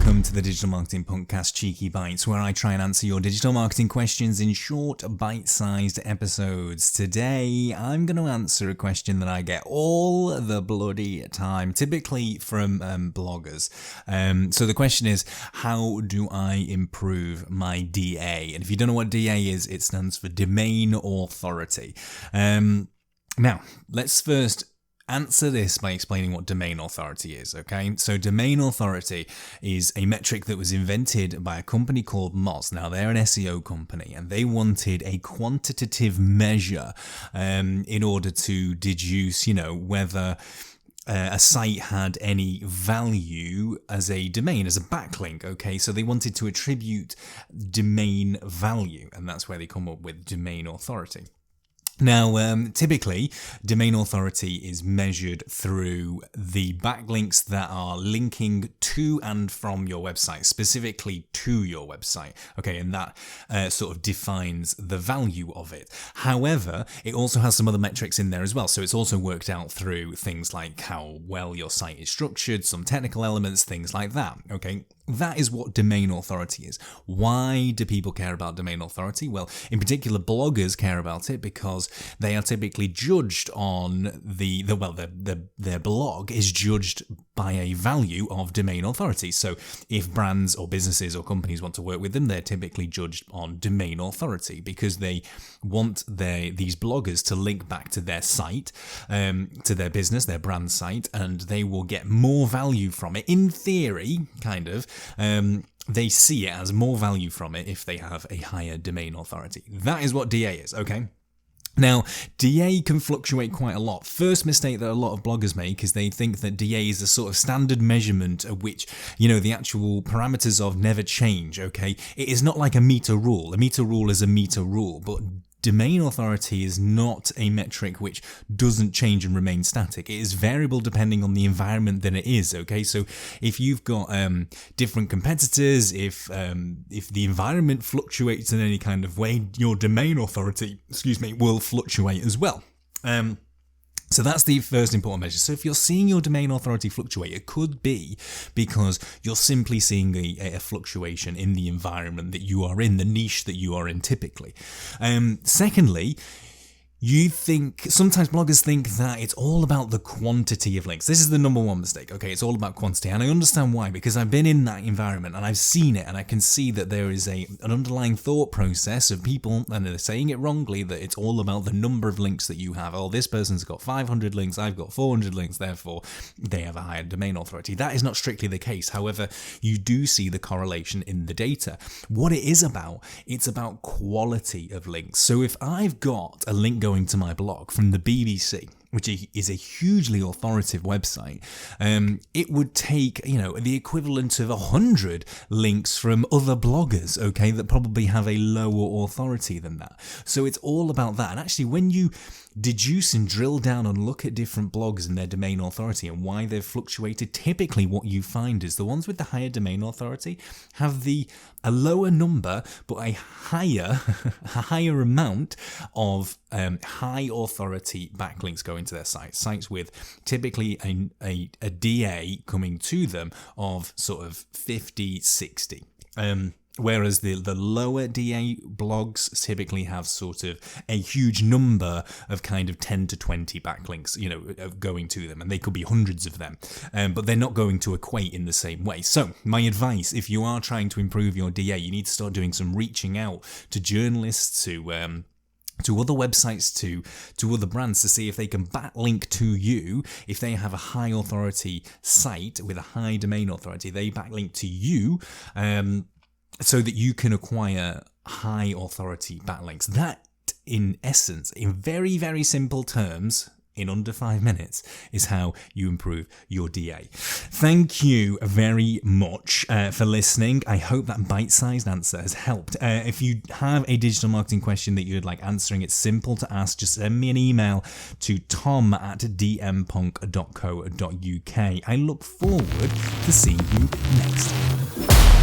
welcome to the Digital Marketing Podcast Cheeky Bites, where I try and answer your digital marketing questions in short, bite-sized episodes. Today, I'm going to answer a question that I get all the bloody time, typically from bloggers. So the question is, how do I improve my DA? And if you don't know what DA is, it stands for Domain Authority. Now, let's first answer this by explaining what domain authority is, okay? So domain authority is a metric that was invented by a company called Moz. Now, they're an SEO company, and they wanted a quantitative measure in order to deduce, whether a site had any value as a domain, as a backlink, okay? So they wanted to attribute domain value, and that's where they come up with domain authority. Now, typically, domain authority is measured through the backlinks that are linking to and from your website, specifically to your website. Okay, and that sort of defines the value of it. However, it also has some other metrics in there as well. So it's also worked out through things like how well your site is structured, some technical elements, things like that. Okay. That is what domain authority is. Why do people care about domain authority? Well, in particular, bloggers care about it because they are typically judged on their blog is judged by a value of domain authority. So if brands or businesses or companies want to work with them, they're typically judged on domain authority because they want these bloggers to link back to their site, to their business, their brand site, and they will get more value from it. In theory, kind of. They see it as more value from it if they have a higher domain authority. That is what DA is, okay? Now, DA can fluctuate quite a lot. First mistake that a lot of bloggers make is they think that DA is a sort of standard measurement at which, the actual parameters of never change, okay? It is not like a meter rule. A meter rule is a meter rule, but domain authority is not a metric which doesn't change and remain static. It is variable depending on the environment that it is, okay? So if you've got different competitors, if the environment fluctuates in any kind of way, your domain authority, will fluctuate as well. So that's the first important measure. So if you're seeing your domain authority fluctuate, it could be because you're simply seeing a fluctuation in the environment that you are in, the niche that you are in typically. Secondly, sometimes bloggers think that it's all about the quantity of links. This is the number one mistake, okay? It's all about quantity, and I understand why, because I've been in that environment and I've seen it, and I can see that there is an underlying thought process of people, and they're saying it wrongly, that it's all about the number of links that you have. Oh, this person's got 500 links, I've got 400 links, therefore they have a higher domain authority. That is not strictly the case. However, you do see the correlation in the data. What it is about, it's about quality of links. So if I've got a link going to my blog from the BBC, which is a hugely authoritative website, it would take, the equivalent of 100 links from other bloggers, okay, that probably have a lower authority than that. So it's all about that. And actually, when you deduce and drill down and look at different blogs and their domain authority and why they've fluctuated, typically what you find is the ones with the higher domain authority have a lower number but a higher amount of high authority backlinks going to their sites with typically a DA coming to them of sort of 50, 60. Whereas the lower DA blogs typically have sort of a huge number of kind of 10 to 20 backlinks, going to them, and they could be hundreds of them, but they're not going to equate in the same way. So my advice, if you are trying to improve your DA, you need to start doing some reaching out to journalists, to other websites, to other brands, to see if they can backlink to you. If they have a high authority site with a high domain authority, they backlink to you, so that you can acquire high authority backlinks. That, in essence, in very, very simple terms, in under 5 minutes, is how you improve your DA. Thank you very much for listening. I hope that bite-sized answer has helped. If you have a digital marketing question that you'd like answering, it's simple to ask. Just send me an email to tom@dmpunk.co.uk. I look forward to seeing you next time.